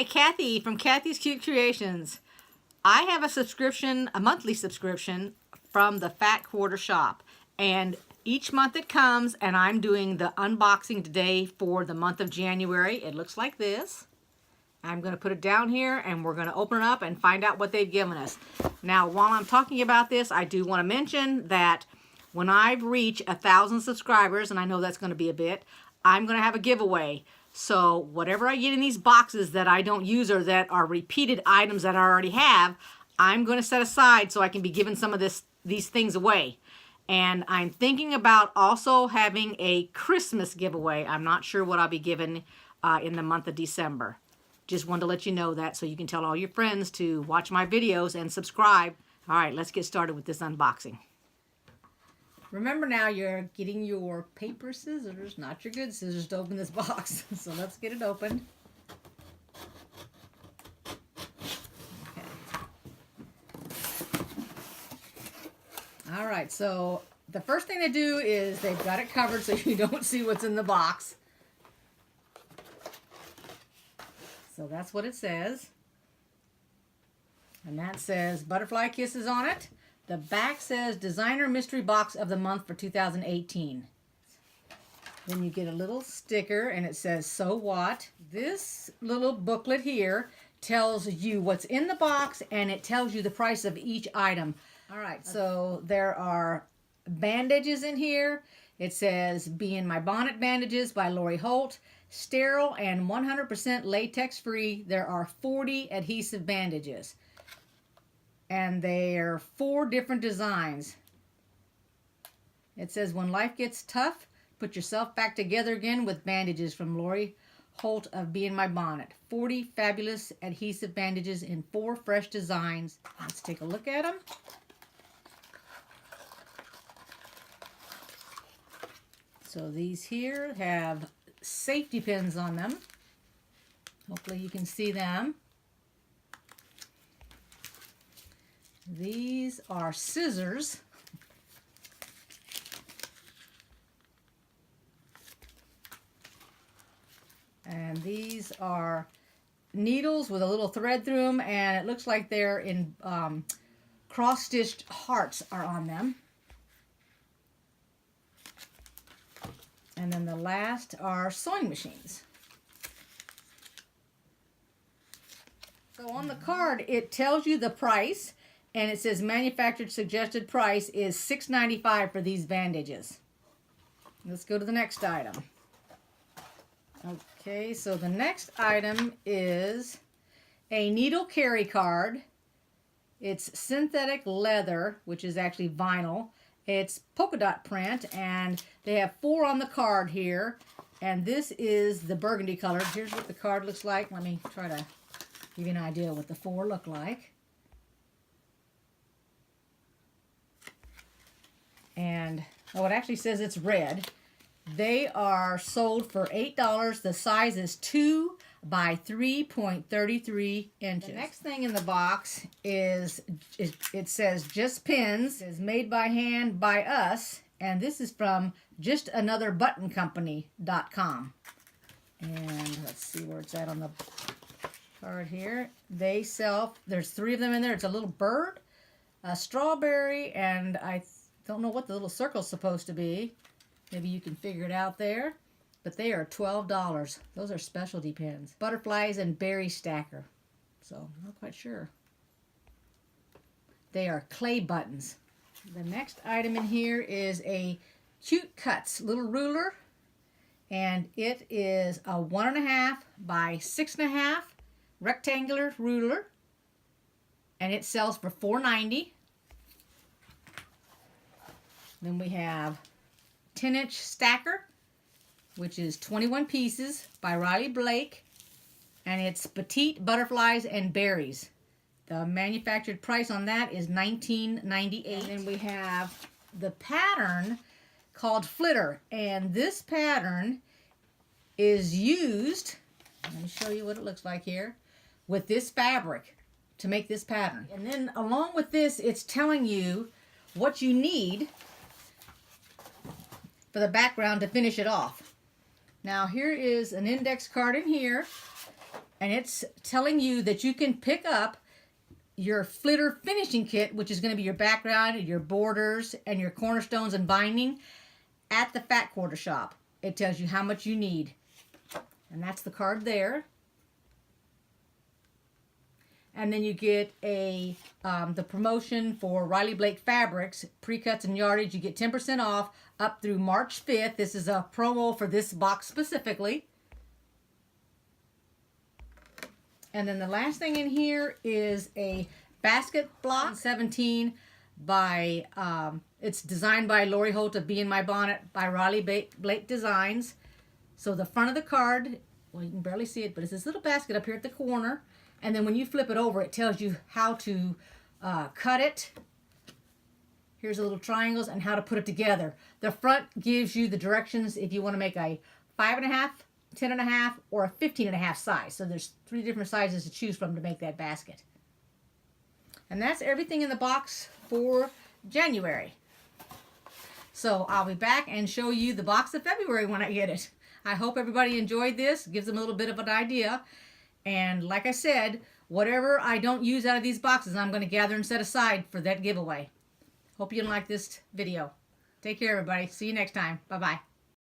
Hi, Kathy from Kathy's Cute Creations. I have a subscription, a monthly subscription from the Fat Quarter Shop. And each month it comes and I'm doing the unboxing today for the month of January. It looks like this. I'm going to put it down here and we're going to open it up and find out what they've given us. Now, while I'm talking about this, I do want to mention that when I reach 1,000 subscribers, and I know that's going to be a bit, I'm going to have a giveaway. So whatever I get in these boxes that I don't use or that are repeated items that I already have, I'm going to set aside so I can be giving some of these things away. And I'm thinking about also having a Christmas giveaway. I'm not sure what I'll be giving in the month of December. Just wanted to let you know that so you can tell all your friends to watch my videos and subscribe. All right, let's get started with this unboxing. Remember now, you're getting your paper scissors, not your good scissors, to open this box. So let's get it opened. Okay. All right, so the first thing they do is they've got it covered so you don't see what's in the box. So that's what it says. And that says Butterfly Kisses on it. The back says Designer Mystery Box of the Month for 2018. Then you get a little sticker and it says, So What? This little booklet here tells you what's in the box and it tells you the price of each item. All right, so there are bandages in here. It says Be in My Bonnet Bandages by Lori Holt. Sterile and 100% latex free. There are 40 adhesive bandages. And they're 4 different designs. It says, When life gets tough, put yourself back together again with bandages from Lori Holt of Be in My Bonnet. 40 fabulous adhesive bandages in 4 fresh designs. Let's take a look at them. So these here have safety pins on them. Hopefully you can see them. These are scissors. And these are needles with a little thread through them, and it looks like they're in cross-stitched hearts are on them. And then the last are sewing machines. So on the card, it tells you the price, and it says manufactured suggested price is $6.95 for these bandages. Let's go to the next item. Okay, so the next item is a needle carry card. It's synthetic leather, which is actually vinyl. It's polka dot print, and they have 4 on the card here. And this is the burgundy color. Here's what the card looks like. Let me try to give you an idea what the 4 look like. And, oh, it actually says it's red. They are sold for $8. The size is 2 by 3.33 inches. The next thing in the box is, it says Just Pins. It's made by hand by us. And this is from JustAnotherButtonCompany.com. And let's see where it's at on the card here. They sell, there's 3 of them in there. It's a little bird, a strawberry, and I don't know what the little circle's supposed to be. Maybe you can figure it out there. But they are $12. Those are specialty pins. Butterflies and berry stacker. So, I'm not quite sure. They are clay buttons. The next item in here is a Cute Cuts little ruler. And it is a 1.5 by 6.5 rectangular ruler. And it sells for $4.90. Then we have 10-inch stacker, which is 21 pieces by Riley Blake, and it's Petite Butterflies and Berries. The manufactured price on that is $19.98. And then we have the pattern called Flitter, and this pattern is used, let me show you what it looks like here, with this fabric to make this pattern. And then along with this, it's telling you what you need for the background to finish it off. Now here is an index card in here, And it's telling you that you can pick up your Flitter finishing kit, which is going to be your background, your borders, and your cornerstones and binding at the Fat Quarter Shop. It tells you how much you need. And that's the card there. And then you get the promotion for Riley Blake Fabrics, pre-cuts and yardage. You get 10% off up through March 5th. This is a promo for this box specifically. And then the last thing in here is a basket block 17 by, it's designed by Lori Holt of Be In My Bonnet by Riley Blake Designs. So the front of the card, well, you can barely see it, but it's this little basket up here at the corner. And then when you flip it over, it tells you how to cut it. Here's the little triangles and how to put it together. The front gives you the directions if you want to make a 5.5, 10.5, or a 15.5 size. So there's 3 different sizes to choose from to make that basket. And that's everything in the box for January. So I'll be back and show you the box of February when I get it. I hope everybody enjoyed this. Gives them a little bit of an idea. And like I said, whatever I don't use out of these boxes, I'm going to gather and set aside for that giveaway. Hope you like this video. Take care, everybody. See you next time. Bye-bye.